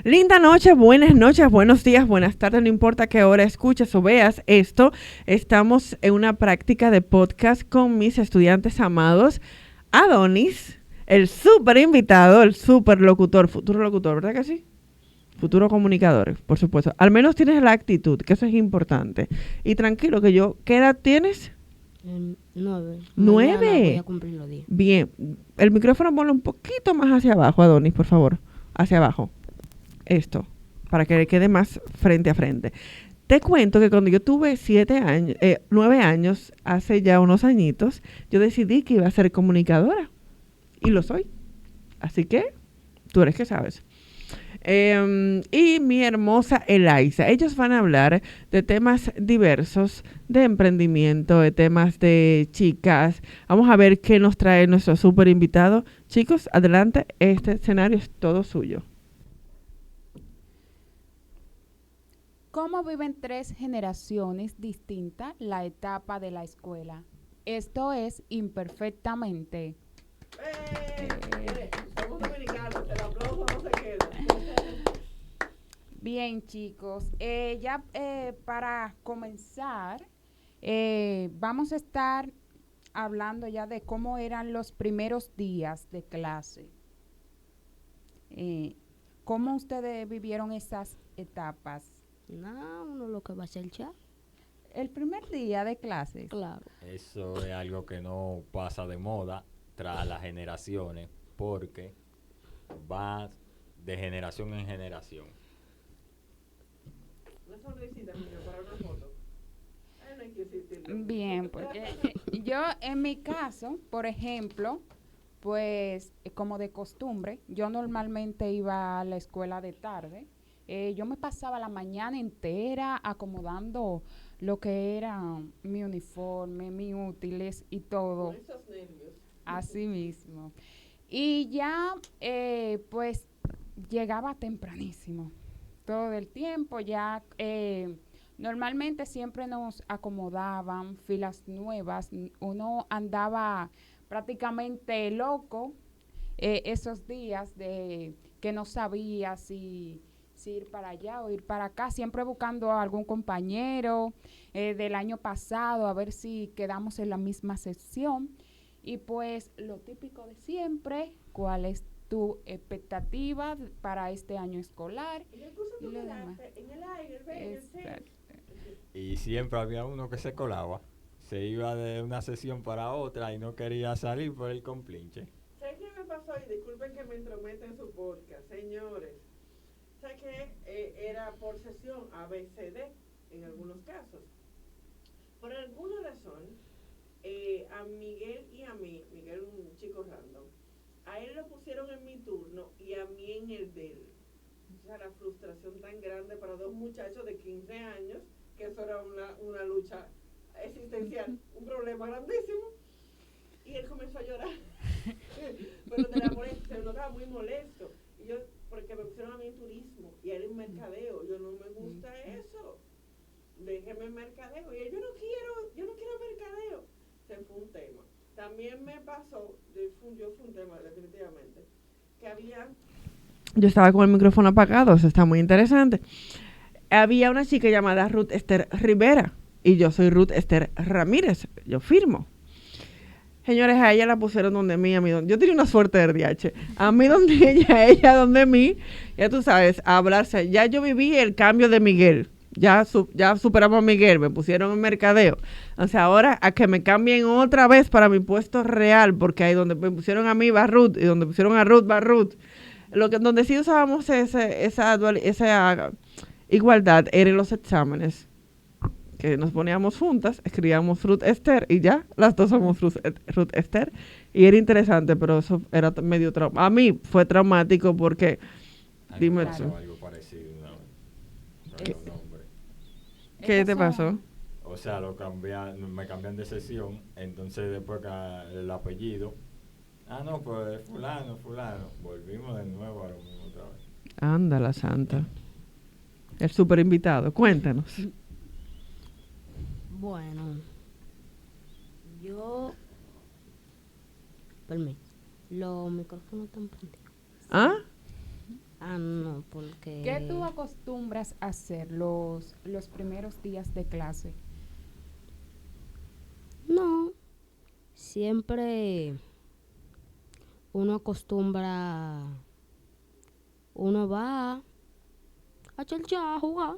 Linda noche, buenas noches, buenos días, buenas tardes, no importa qué hora escuches o veas esto. Estamos en una práctica de podcast con mis estudiantes amados. Adonis, el súper invitado, el súper locutor, futuro locutor, ¿verdad que sí? Futuro comunicador, por supuesto. Al menos tienes la actitud, que eso es importante. Y tranquilo, ¿qué edad tienes? 9. Mañana voy a ¡9! cumplir los 10. Bien, el micrófono ponlo un poquito más hacia abajo, Adonis, por favor. Hacia abajo. Esto, para que le quede más frente a frente. Te cuento que cuando yo tuve 9 años, hace ya unos añitos, yo decidí que iba a ser comunicadora. Y lo soy. Así que, tú eres que sabes. Y mi hermosa Eliza. Ellos van a hablar de temas diversos, de emprendimiento, de temas de chicas. Vamos a ver qué nos trae nuestro súper invitado. Chicos, adelante, este escenario es todo suyo. ¿Cómo viven 3 generaciones distintas la etapa de la escuela? Esto es imperfectamente. Somos dominicanos, el aplauso no se queda. Bien, chicos, para comenzar, vamos a estar hablando ya de cómo eran los primeros días de clase. ¿Cómo ustedes vivieron esas etapas? No, uno lo que va a hacer ya. El primer día de clases. Claro. Eso es algo que no pasa de moda tras las generaciones porque va de generación en generación. Una sonrisita, niño, para una foto. Ay, no hay que insistir. Bien, pues yo en mi caso, por ejemplo, pues como de costumbre, yo normalmente iba a la escuela de tarde. Yo me pasaba la mañana entera acomodando lo que era mi uniforme, mis útiles y todo. Con esos nervios. Así mismo. Y ya, pues, llegaba tempranísimo. Todo el tiempo, ya, normalmente siempre nos acomodaban filas nuevas. Uno andaba prácticamente loco esos días de que no sabía si ir para allá o ir para acá, siempre buscando a algún compañero del año pasado, a ver si quedamos en la misma sección. Y pues lo típico de siempre, ¿cuál es tu expectativa para este año escolar? Y le puso Y lo en demás. el aire, en el cielo. Exacto. Y siempre había uno que se colaba, se iba de una sesión para otra y no quería salir por el complinche. ¿Sabes qué me pasó? Y disculpen que me entrometa en su podcast, señores. ¿Sabes qué? Era por sesión A, B, C, D, en algunos casos. Por alguna razón, a Miguel y a mí, Miguel un chico random, a él lo pusieron en mi turno y a mí en el de él. O sea, la frustración tan grande para dos muchachos de 15 años, que eso era una lucha existencial, un problema grandísimo. Y él comenzó a llorar. Pero de la molestia, se notaba muy molesto. Y yo, porque me pusieron a mí en turismo y a él en mercadeo. Yo no me gusta eso. Déjeme en mercadeo. Y él, yo no quiero mercadeo. Se fue un tema. También me pasó, yo fui un tema definitivamente, que había... Yo estaba con el micrófono apagado, eso está muy interesante. Había una chica llamada Ruth Esther Rivera y yo soy Ruth Esther Ramírez, yo firmo. Señores, a ella la pusieron donde mí, a mí donde... Yo tenía una suerte de RDH. A mí donde ella donde mí. Ya tú sabes, a hablarse. Ya yo viví el cambio de Miguel. Ya superamos a Miguel, me pusieron en mercadeo. O sea, ahora a que me cambien otra vez para mi puesto real, porque ahí donde me pusieron a mí va Ruth y donde pusieron a Ruth va Ruth. Donde sí usábamos esa igualdad era en los exámenes, que nos poníamos juntas, escribíamos Ruth Esther y ya, las dos somos Ruth Esther. Y era interesante, pero eso era medio trauma. A mí fue traumático porque, dime tú. Algo parecido una vez. ¿Qué? Con los nombres. ¿Qué te pasó? O sea, me cambian de sesión, entonces después el apellido. Ah, no, pues fulano. Volvimos de nuevo a lo mismo otra vez. Anda la santa. El super invitado, cuéntanos. Bueno, yo... Permíteme, los micrófonos están prendidos. ¿Ah? No, porque... ¿Qué tú acostumbras a hacer los primeros días de clase? No, siempre uno acostumbra, uno va a chelchar, a jugar.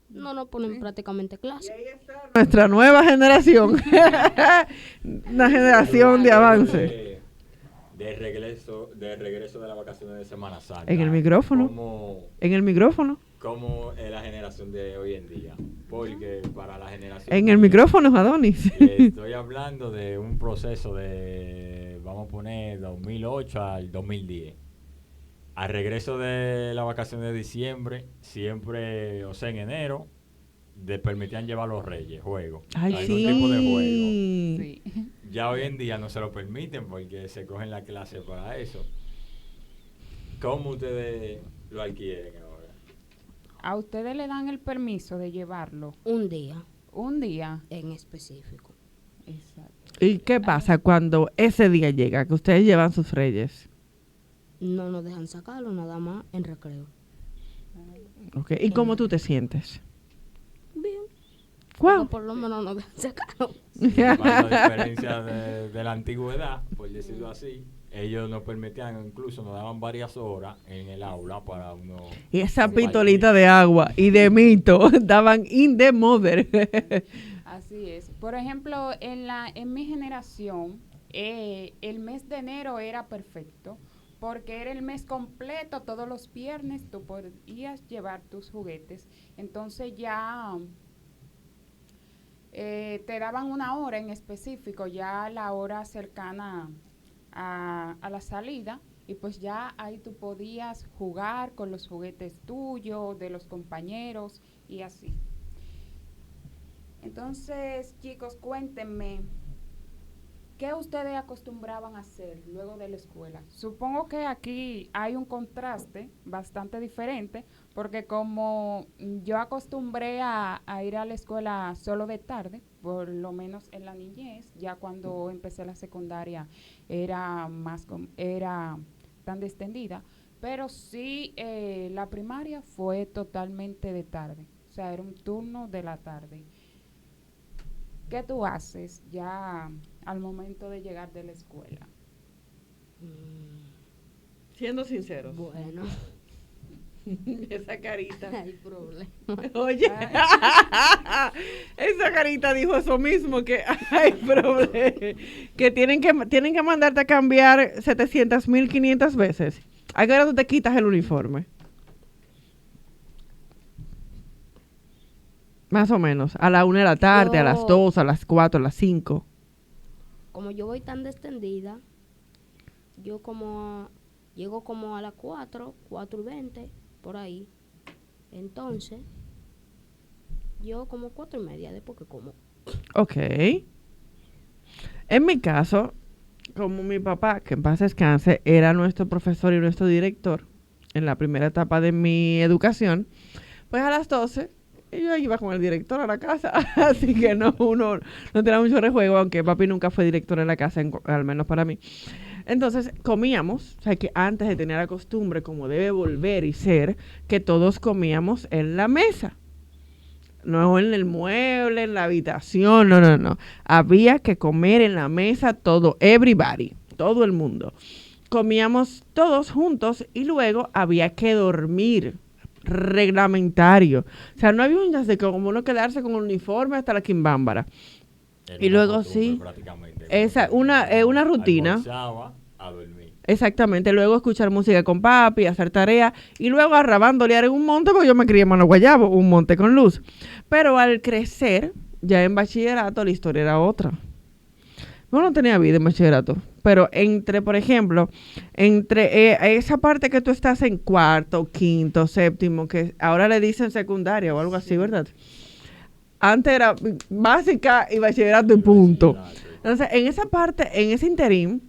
No nos ponen prácticamente Y clase. ahí está. Nuestra nueva generación. Una generación de avance. De regreso de las vacaciones de Semana Santa. En el micrófono. En el micrófono. Como es la generación de hoy en día. Porque para la generación... En el micrófono, Adonis. Le estoy hablando de un proceso de, vamos a poner, 2008 al 2010. Al regreso de la vacación de diciembre, siempre, o sea, en enero, permitían llevar los reyes, juegos. Ay, Algún tipo de juego. sí. Sí. Ya hoy en día no se lo permiten porque se cogen la clase para eso. ¿Cómo ustedes lo adquieren ahora? ¿A ustedes le dan el permiso de llevarlo Un día un día? en específico. Exacto. ¿Y qué pasa cuando ese día llega, que ustedes llevan sus reyes? No nos dejan sacarlo nada más en recreo. Okay. ¿Y cómo tú te sientes? Bien. ¿Cuál? Porque por lo menos nos dejan sacarlo. Para la diferencia de la antigüedad, por decirlo así, ellos nos permitían, incluso nos daban varias horas en el aula para uno... Y esa pistolita de agua y de mito daban in the mother. Así es. Por ejemplo, en mi generación, el mes de enero era perfecto porque era el mes completo, todos los viernes tú podías llevar tus juguetes. Entonces ya te daban una hora en específico, ya la hora cercana a la salida, y pues ya ahí tú podías jugar con los juguetes tuyos, de los compañeros y así. Entonces, chicos, cuéntenme, ¿qué ustedes acostumbraban a hacer luego de la escuela? Supongo que aquí hay un contraste bastante diferente, porque como yo acostumbré a ir a la escuela solo de tarde, por lo menos en la niñez, ya cuando empecé la secundaria era era tan extendida, pero sí la primaria fue totalmente de tarde, o sea, era un turno de la tarde. ¿Qué tú haces ya al momento de llegar de la escuela? Siendo sinceros. Bueno, Esa carita. hay problema. Oye, esa carita dijo eso mismo, que hay problema. Que tienen que mandarte a cambiar 700,500 veces. ¿A qué hora tú te quitas el uniforme? Más o menos. A la 1 de la tarde, a las Yo- 2, a las 4, a las 5. Como yo voy tan extendida, yo llego como a las 4:20, por ahí. Entonces, yo como 4:30 después que como. Ok. En mi caso, como mi papá, que en paz descanse, era nuestro profesor y nuestro director en la primera etapa de mi educación, pues a las 12 yo iba con el director a la casa, así que uno no tenía mucho rejuego, aunque papi nunca fue director en la casa, al menos para mí. Entonces comíamos, o sea que antes de tener la costumbre, como debe volver y ser, que todos comíamos en la mesa. No en el mueble, en la habitación, no. Había que comer en la mesa todo, everybody, todo el mundo. Comíamos todos juntos y luego había que dormir, reglamentario. O sea, no había un de como uno quedarse con un uniforme hasta la quimbámbara. Era Y una luego costumbre sí, prácticamente. una rutina. Almorzaba a dormir. Exactamente, luego escuchar música con papi, hacer tarea y luego a rabandolear en un monte, porque yo me crié en Mano Guayabo, un monte con luz. Pero al crecer, ya en bachillerato, la historia era otra. Yo no tenía vida en bachillerato, pero por ejemplo, esa parte que tú estás en cuarto, quinto, séptimo, que ahora le dicen secundaria o algo así, ¿verdad? Antes era básica y bachillerato y punto. Entonces, en esa parte, en ese interín,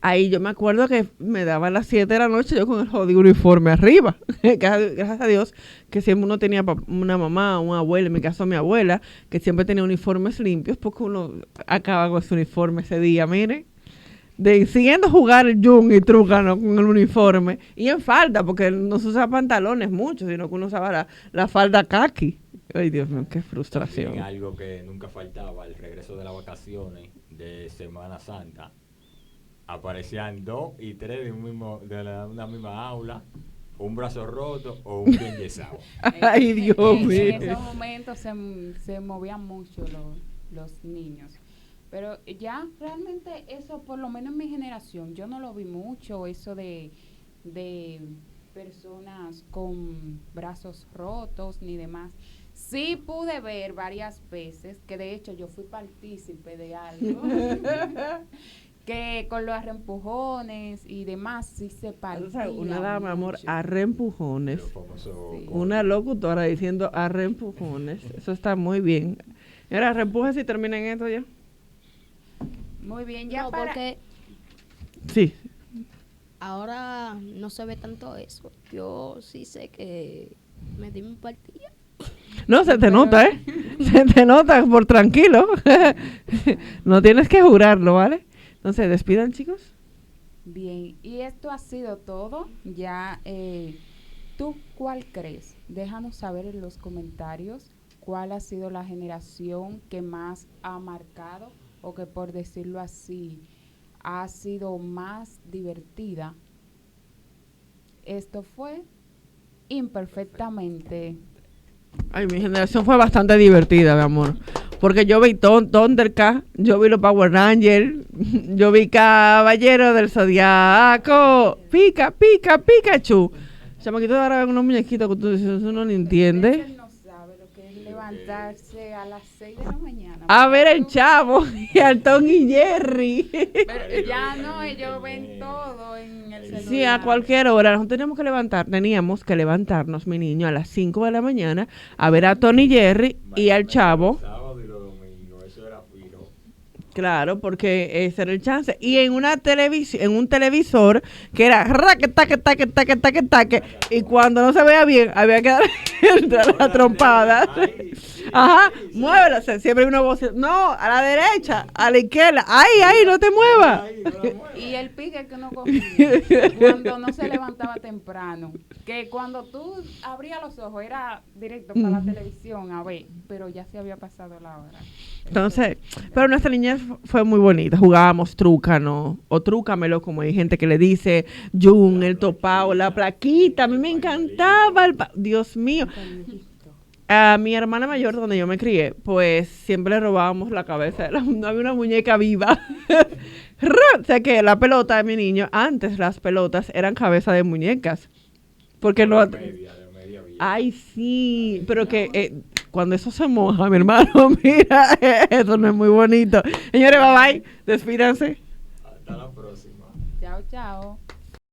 ahí yo me acuerdo que me daban las 7 de la noche yo con el jodido uniforme arriba. Gracias a Dios que siempre uno tenía una mamá, una abuela, en mi caso mi abuela, que siempre tenía uniformes limpios porque uno acaba con su uniforme ese día, mire, de siguiendo jugar el yun y trúcano con el uniforme y en falda, porque no se usa pantalones mucho, sino que uno usaba la falda khaki. Ay, Dios mío, qué frustración. También algo que nunca faltaba, al regreso de las vacaciones de Semana Santa, aparecían 2 y 3 una misma aula, un brazo roto o un pie enyesado. Ay, Dios En mío. esos momentos se movían mucho los niños. Pero ya realmente eso, por lo menos en mi generación, yo no lo vi mucho, eso de personas con brazos rotos ni demás. Sí pude ver varias veces, que de hecho yo fui partícipe de algo, que con los reempujones y demás sí se partía Una dama, amor, mucho. a reempujones. El famoso Sí. Una locutora diciendo a reempujones. Eso está muy bien. Ahora, reempujes y terminen esto ya. Muy bien, ya No, para... porque Sí. ahora no se ve tanto eso. Yo sí sé que me di mi partida. No, se te nota, ¿eh? Se te nota, por tranquilo. No tienes que jurarlo, ¿vale? Entonces, despidan, chicos. Bien, y esto ha sido todo. Ya, ¿tú cuál crees? Déjanos saber en los comentarios cuál ha sido la generación que más ha marcado o que, por decirlo así, ha sido más divertida. Esto fue Imperfectamente. Ay, mi generación fue bastante divertida, mi amor. Porque yo vi Thundercats, yo vi los Power Rangers, yo vi Caballero del Zodiaco, Pikachu. Chamaquito de ahora ven unos muñequitos que tú dices, eso no lo entiende. Él no sabe lo que es levantarse a las 6 de la mañana. A ver el Chavo y al Tom y Jerry. Pero ya no, ellos ven todo en el celular. Sí, a cualquier hora. Nosotros teníamos que levantarnos, mi niño, a las 5 de la mañana a ver a Tony Jerry y al Chavo. Los sábados y los domingos, eso era fijo. Claro, porque ese era el chance. Y en una televisión, en un televisor que era raque, taque, taque, taque, taque, taque. Y cuando no se veía bien, había que dar la trompada. Ajá, muévela. Siempre hay una voz. No, a la derecha, a la izquierda. Ay, no te muevas. Y el pique que uno cogía cuando no se levantaba temprano, que cuando tú abrías los ojos era directo para la televisión a ver, pero ya se había pasado la hora. Entonces, pero nuestra niñez fue muy bonita. Jugábamos trúcano o trúcamelo, como hay gente que le dice, Jun, el topao, la plaquita. A mí me encantaba. Dios mío. A mi hermana mayor, donde yo me crié, pues siempre le robábamos la cabeza. No había una muñeca viva. O sea que la pelota de mi niño, antes las pelotas eran cabeza de muñecas. Porque no... De media vía. Ay, sí, pero que cuando eso se moja, mi hermano, mira, eso no es muy bonito. Señores, bye bye, despídanse. Hasta la próxima. Chao, chao.